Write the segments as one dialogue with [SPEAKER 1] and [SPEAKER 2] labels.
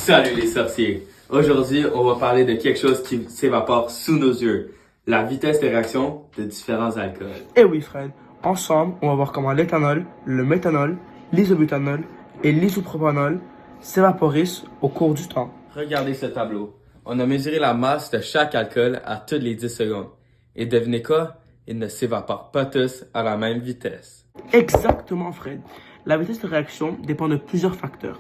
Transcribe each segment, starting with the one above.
[SPEAKER 1] Salut les sorciers! Aujourd'hui, on va parler de quelque chose qui s'évapore sous nos yeux, la vitesse de réaction de différents alcools.
[SPEAKER 2] Eh oui Fred, ensemble, on va voir comment l'éthanol, le méthanol, l'isobutanol et l'isopropanol s'évaporisent au cours du temps.
[SPEAKER 1] Regardez ce tableau. On a mesuré la masse de chaque alcool à toutes les 10 secondes. Et devinez quoi? Ils ne s'évaporent pas tous à la même vitesse.
[SPEAKER 2] Exactement Fred. La vitesse de réaction dépend de plusieurs facteurs.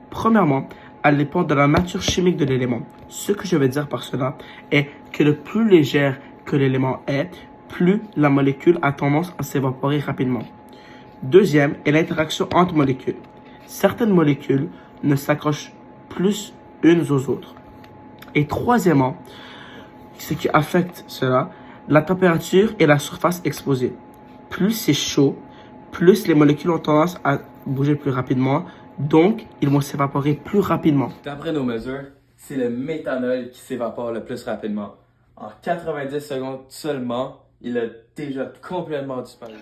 [SPEAKER 2] Premièrement, elle dépend de la nature chimique de l'élément. Ce que je veux dire par cela est que le plus légère que l'élément est, plus la molécule a tendance à s'évaporer rapidement. Deuxième est l'interaction entre molécules. Certaines molécules ne s'accrochent plus unes aux autres. Et troisièmement, ce qui affecte cela, la température et la surface exposée. Plus c'est chaud, plus les molécules ont tendance à bouger plus rapidement, donc ils vont s'évaporer plus rapidement.
[SPEAKER 1] D'après nos mesures, c'est le méthanol qui s'évapore le plus rapidement. En 90 secondes seulement, il a déjà complètement disparu.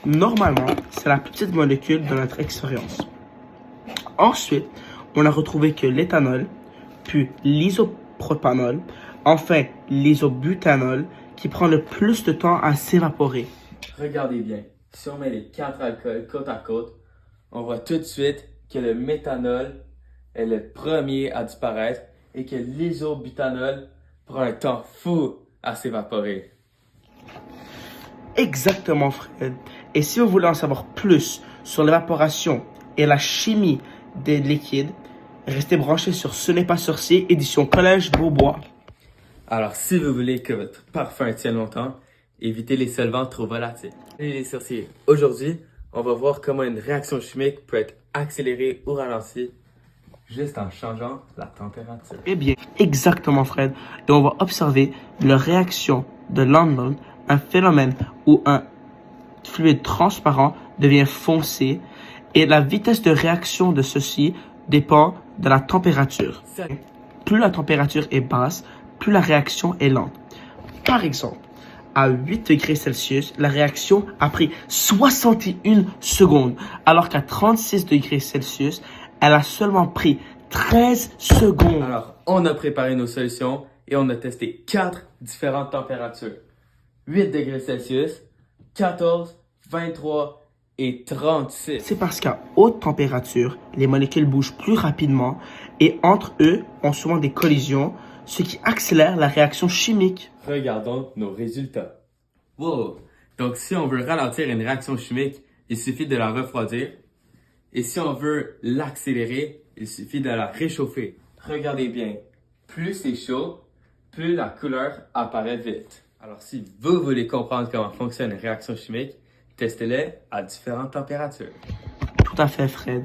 [SPEAKER 2] Normalement, c'est la plus petite molécule de notre expérience. Ensuite, on a retrouvé que l'éthanol, puis l'isopropanol, enfin l'isobutanol, qui prend le plus de temps à s'évaporer.
[SPEAKER 1] Regardez bien, si on met les 4 alcools côte à côte, on voit tout de suite que le méthanol est le premier à disparaître et que l'isobutanol prend un temps fou à s'évaporer.
[SPEAKER 2] Exactement, Fred. Et si vous voulez en savoir plus sur l'évaporation et la chimie des liquides, restez branchés sur Ce n'est pas sorcier, édition Collège Beaubois.
[SPEAKER 1] Alors, si vous voulez que votre parfum tienne longtemps, évitez les solvants trop volatiles. Et les sorciers, aujourd'hui, on va voir comment une réaction chimique peut être accélérée ou ralentie juste en changeant la température.
[SPEAKER 2] Eh bien, exactement, Fred. Et on va observer la réaction de London, un phénomène où un fluide transparent devient foncé et la vitesse de réaction de ceci dépend de la température. Plus la température est basse, plus la réaction est lente. Par exemple, à 8 degrés Celsius, la réaction a pris 61 secondes, alors qu'à 36 degrés Celsius, elle a seulement pris 13 secondes.
[SPEAKER 1] Alors, on a préparé nos solutions et on a testé 4 différentes températures. 8 degrés Celsius, 14, 23 et 36.
[SPEAKER 2] C'est parce qu'à haute température, les molécules bougent plus rapidement et entre eux ont souvent des collisions, ce qui accélère la réaction chimique.
[SPEAKER 1] Regardons nos résultats. Wow! Donc, si on veut ralentir une réaction chimique, il suffit de la refroidir. Et si on veut l'accélérer, il suffit de la réchauffer. Regardez bien, plus c'est chaud, plus la couleur apparaît vite. Alors, si vous voulez comprendre comment fonctionne une réaction chimique, testez-les à différentes températures.
[SPEAKER 2] Tout à fait, Fred.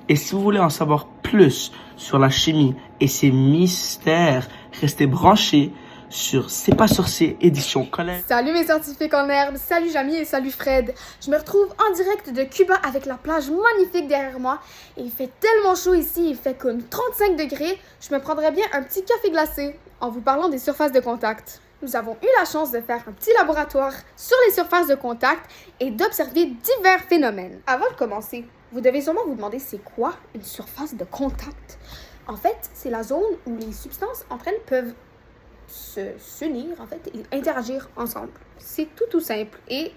[SPEAKER 2] Et si vous voulez en savoir plus sur la chimie et ses mystères, restez branchés sur C'est pas sorcier, édition Collège.
[SPEAKER 3] Salut mes scientifiques en herbe, salut Jamie et salut Fred. Je me retrouve en direct de Cuba avec la plage magnifique derrière moi. Et il fait tellement chaud ici, il fait comme 35 degrés. Je me prendrais bien un petit café glacé en vous parlant des surfaces de contact. Nous avons eu la chance de faire un petit laboratoire sur les surfaces de contact et d'observer divers phénomènes. Avant de commencer, vous devez sûrement vous demander c'est quoi une surface de contact. En fait, c'est la zone où les substances entre elles peuvent s'unir en fait et interagir ensemble. C'est tout simple et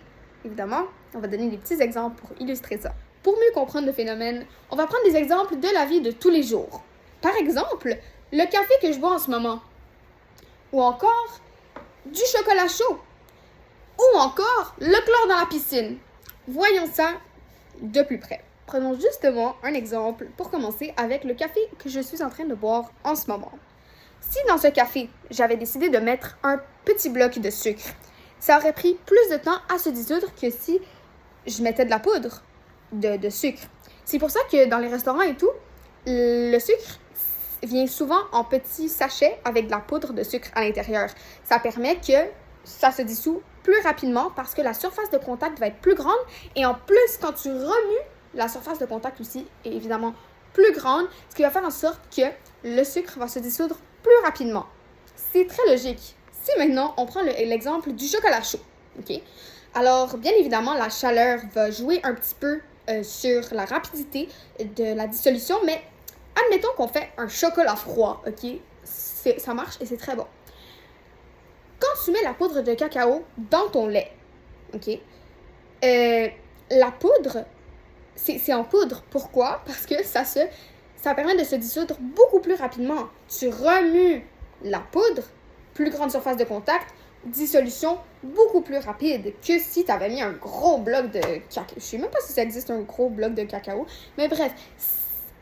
[SPEAKER 3] évidemment, on va donner des petits exemples pour illustrer ça. Pour mieux comprendre le phénomène, on va prendre des exemples de la vie de tous les jours. Par exemple, le café que je bois en ce moment. Ou encore du chocolat chaud. Ou encore le chlore dans la piscine. Voyons ça de plus près. Prenons justement un exemple pour commencer avec le café que je suis en train de boire en ce moment. Si dans ce café, j'avais décidé de mettre un petit bloc de sucre, ça aurait pris plus de temps à se dissoudre que si je mettais de la poudre de sucre. C'est pour ça que dans les restaurants et tout, le sucre vient souvent en petits sachets avec de la poudre de sucre à l'intérieur. Ça permet que ça se dissout plus rapidement parce que la surface de contact va être plus grande. Et en plus, quand tu remues, la surface de contact aussi est évidemment plus grande, ce qui va faire en sorte que le sucre va se dissoudre plus rapidement. C'est très logique. Si maintenant, on prend l'exemple du chocolat chaud, ok? Alors, bien évidemment, la chaleur va jouer un petit peu sur la rapidité de la dissolution, mais admettons qu'on fait un chocolat froid, ok? Ça marche et c'est très bon. Quand tu mets la poudre de cacao dans ton lait, ok? La poudre, c'est en poudre. Pourquoi? Parce que ça permet de se dissoudre beaucoup plus rapidement. Tu remues la poudre, plus grande surface de contact, dissolution beaucoup plus rapide que si tu avais mis un gros bloc de cacao. Je sais même pas si ça existe un gros bloc de cacao, mais bref,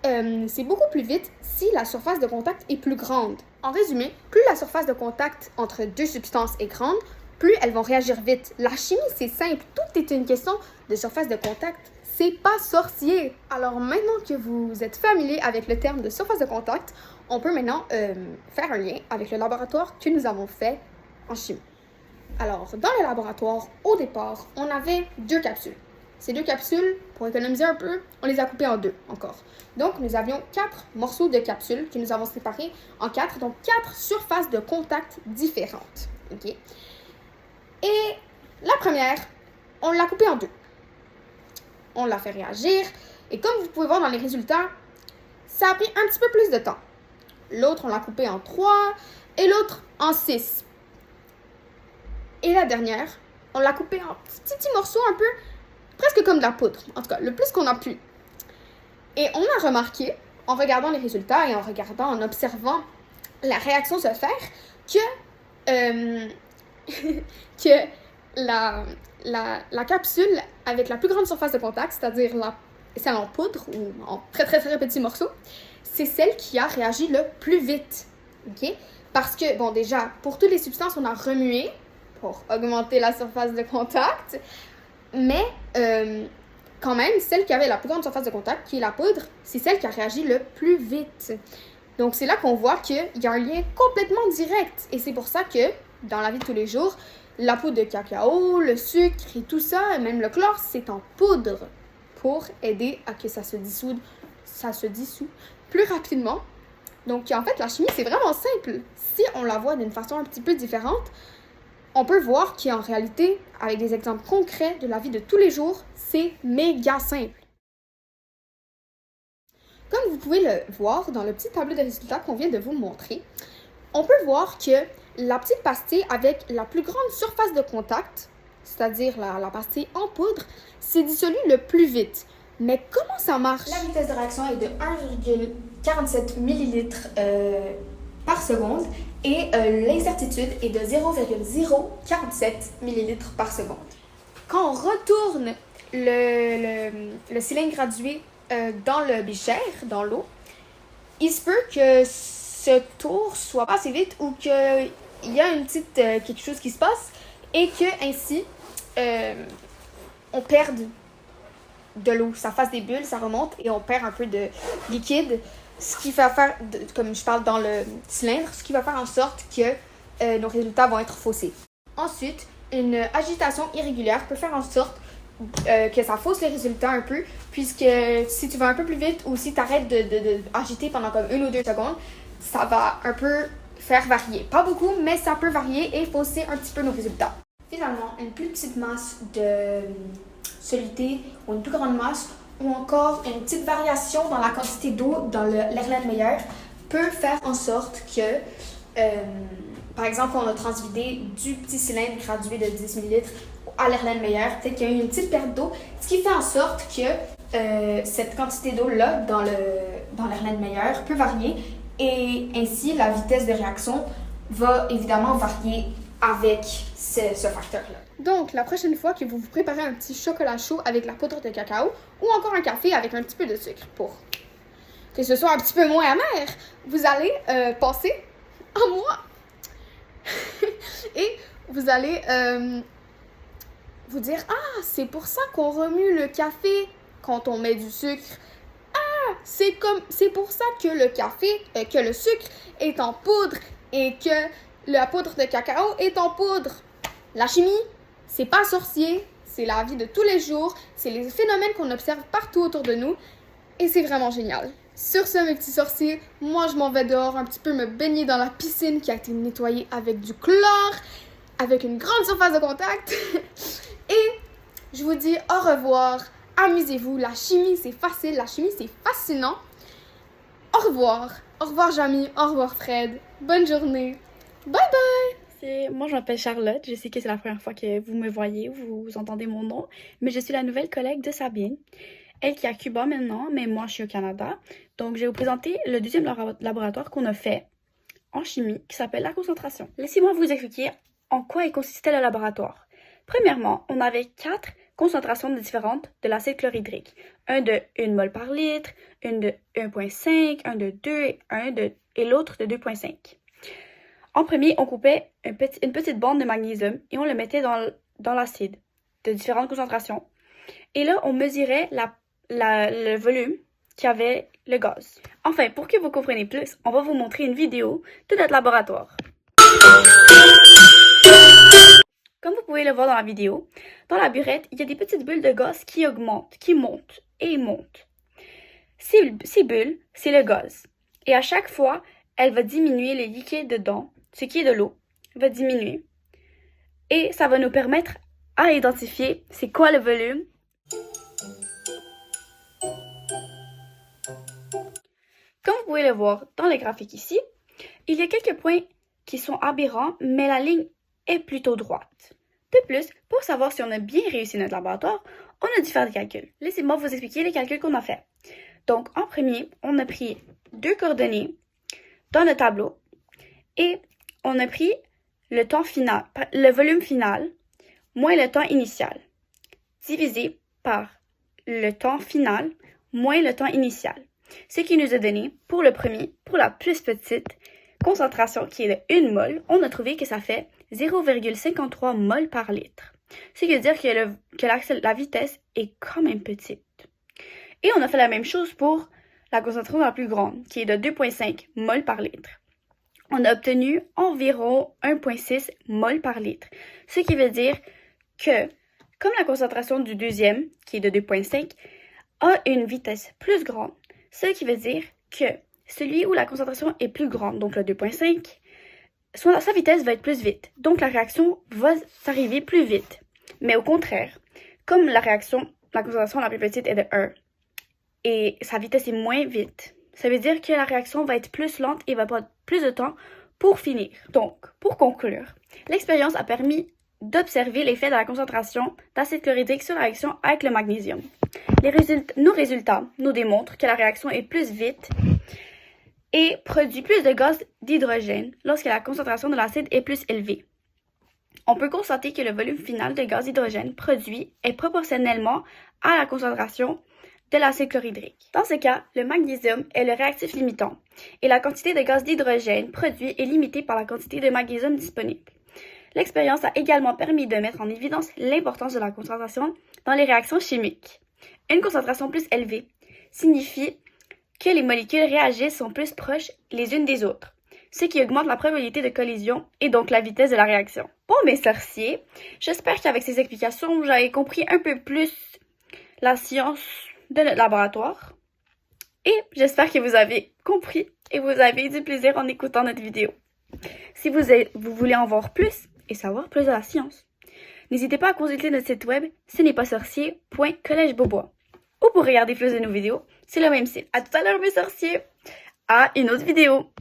[SPEAKER 3] c'est beaucoup plus vite si la surface de contact est plus grande. En résumé, plus la surface de contact entre deux substances est grande, plus elles vont réagir vite. La chimie, c'est simple, tout est une question de surface de contact. C'est pas sorcier. Alors maintenant que vous êtes familier avec le terme de surface de contact, on peut maintenant faire un lien avec le laboratoire que nous avons fait en chimie. Alors, dans le laboratoire, au départ, on avait 2 capsules. Ces 2 capsules, pour économiser un peu, on les a coupées en 2 encore. Donc, nous avions 4 morceaux de capsules que nous avons séparés en 4, donc 4 surfaces de contact différentes. Okay? Et la première, on l'a coupée en 2. On l'a fait réagir, et comme vous pouvez voir dans les résultats, ça a pris un petit peu plus de temps. L'autre, on l'a coupée en 3, et l'autre en 6. Et la dernière, on l'a coupée en petits morceaux un peu, presque comme de la poudre. En tout cas, le plus qu'on a pu. Et on a remarqué, en regardant les résultats et en observant la réaction se faire, que, que la capsule avec la plus grande surface de contact, c'est-à-dire celle en poudre ou en très très très petits morceaux, c'est celle qui a réagi le plus vite. Okay? Parce que, bon, déjà, pour toutes les substances, on a remué pour augmenter la surface de contact. Mais quand même, celle qui avait la plus grande surface de contact, qui est la poudre, c'est celle qui a réagi le plus vite. Donc c'est là qu'on voit qu'il y a un lien complètement direct. Et c'est pour ça que, dans la vie de tous les jours, la poudre de cacao, le sucre et tout ça, et même le chlore, c'est en poudre pour aider à que ça se dissout plus rapidement. Donc en fait, la chimie, c'est vraiment simple. Si on la voit d'une façon un petit peu différente, on peut voir qu'en réalité, avec des exemples concrets de la vie de tous les jours, c'est méga simple. Comme vous pouvez le voir dans le petit tableau de résultats qu'on vient de vous montrer, on peut voir que la petite pastille avec la plus grande surface de contact, c'est-à-dire la pastille en poudre, s'est dissolue le plus vite. Mais comment ça marche? La vitesse de réaction est de 1,47 ml par seconde et l'incertitude est de 0,047 ml par seconde. Quand on retourne le cylindre gradué dans le bécher, dans l'eau, il se peut que ce tour soit pas assez vite ou qu'il y a une petite quelque chose qui se passe et que ainsi on perde de l'eau, ça fasse des bulles, ça remonte et on perd un peu de liquide, ce qui va faire, comme je parle dans le cylindre, ce qui va faire en sorte que nos résultats vont être faussés. Ensuite, une agitation irrégulière peut faire en sorte que ça fausse les résultats un peu, puisque si tu vas un peu plus vite ou si tu arrêtes de agiter pendant comme 1 ou 2 secondes, ça va un peu faire varier. Pas beaucoup, mais ça peut varier et fausser un petit peu nos résultats. Finalement, une plus petite masse de soluté ou une plus grande masse ou encore une petite variation dans la quantité d'eau dans l'Erlenmeyer peut faire en sorte que, par exemple, on a transvidé du petit cylindre gradué de 10 ml à l'Erlenmeyer, peut-être qu'il y a eu une petite perte d'eau, ce qui fait en sorte que cette quantité d'eau-là dans l'Erlenmeyer peut varier et ainsi la vitesse de réaction va évidemment varier avec ce facteur-là. Donc, la prochaine fois que vous vous préparez un petit chocolat chaud avec la poudre de cacao ou encore un café avec un petit peu de sucre pour que ce soit un petit peu moins amer, vous allez penser à moi. Et vous allez vous dire « Ah, c'est pour ça qu'on remue le café quand on met du sucre. Ah, c'est pour ça que le café, que le sucre est en poudre et que la poudre de cacao est en poudre. » La chimie, C'est pas sorcier, c'est la vie de tous les jours, c'est les phénomènes qu'on observe partout autour de nous et c'est vraiment génial. Sur ce, mes petits sorciers, moi je m'en vais dehors un petit peu me baigner dans la piscine qui a été nettoyée avec du chlore, avec une grande surface de contact. Et je vous dis au revoir, amusez-vous, la chimie c'est facile, la chimie c'est fascinant. Au revoir Jamie, au revoir Fred, bonne journée, bye bye!
[SPEAKER 4] Moi, je m'appelle Charlotte. Je sais que c'est la première fois que vous me voyez, vous entendez mon nom, mais je suis la nouvelle collègue de Sabine. Elle qui est à Cuba maintenant, mais moi, je suis au Canada. Donc, je vais vous présenter le deuxième laboratoire qu'on a fait en chimie, qui s'appelle la concentration. Laissez-moi vous expliquer en quoi il consistait le laboratoire. Premièrement, on avait 4 concentrations différentes de l'acide chlorhydrique. Un de 1 mol par litre, une de 1,5, un de 2 et l'autre de 2,5. En premier, on coupait une petite bande de magnésium et on le mettait dans l'acide de différentes concentrations. Et là, on mesurait le volume qu'avait le gaz. Enfin, pour que vous compreniez plus, on va vous montrer une vidéo de notre laboratoire. Comme vous pouvez le voir dans la vidéo, dans la burette, il y a des petites bulles de gaz qui augmentent, qui montent et montent. Ces bulles, c'est le gaz. Et à chaque fois, elle va diminuer le liquide dedans, ce qui est de l'eau, va diminuer. Et ça va nous permettre à identifier c'est quoi le volume. Comme vous pouvez le voir dans le graphique ici, il y a quelques points qui sont aberrants, mais la ligne est plutôt droite. De plus, pour savoir si on a bien réussi notre laboratoire, on a dû faire des calculs. Laissez-moi vous expliquer les calculs qu'on a fait. Donc, en premier, on a pris 2 coordonnées dans le tableau et on a pris le temps final, le volume final, moins le temps initial, divisé par le temps final, moins le temps initial. Ce qui nous a donné, pour le premier, pour la plus petite concentration qui est de 1 mol, on a trouvé que ça fait 0,53 mol par litre. Ce qui veut dire que la vitesse est quand même petite. Et on a fait la même chose pour la concentration la plus grande, qui est de 2,5 mol par litre. On a obtenu environ 1,6 mol par litre. Ce qui veut dire que, comme la concentration du deuxième, qui est de 2,5, a une vitesse plus grande, ce qui veut dire que celui où la concentration est plus grande, donc le 2,5, sa vitesse va être plus vite. Donc la réaction va s'arriver plus vite. Mais au contraire, comme la concentration la plus petite est de 1 et sa vitesse est moins vite, ça veut dire que la réaction va être plus lente et va prendre plus de temps pour finir. Donc, pour conclure, l'expérience a permis d'observer l'effet de la concentration d'acide chlorhydrique sur la réaction avec le magnésium. Nos résultats nous démontrent que la réaction est plus vite et produit plus de gaz d'hydrogène lorsque la concentration de l'acide est plus élevée. On peut constater que le volume final de gaz d'hydrogène produit est proportionnellement à la concentration de l'acide chlorhydrique. Dans ce cas, le magnésium est le réactif limitant et la quantité de gaz d'hydrogène produit est limitée par la quantité de magnésium disponible. L'expérience a également permis de mettre en évidence l'importance de la concentration dans les réactions chimiques. Une concentration plus élevée signifie que les molécules réagissent sont plus proches les unes des autres, ce qui augmente la probabilité de collision et donc la vitesse de la réaction. Bon, mes sorciers, j'espère qu'avec ces explications, vous avez compris un peu plus la science de notre laboratoire. Et j'espère que vous avez compris et vous avez du plaisir en écoutant notre vidéo. Si vous voulez en voir plus et savoir plus de la science, n'hésitez pas à consulter notre site web ce n'est pas sorcier.collegebeaubois. Ou pour regarder plus de nos vidéos, c'est le même site. À tout à l'heure mes sorciers, à une autre vidéo.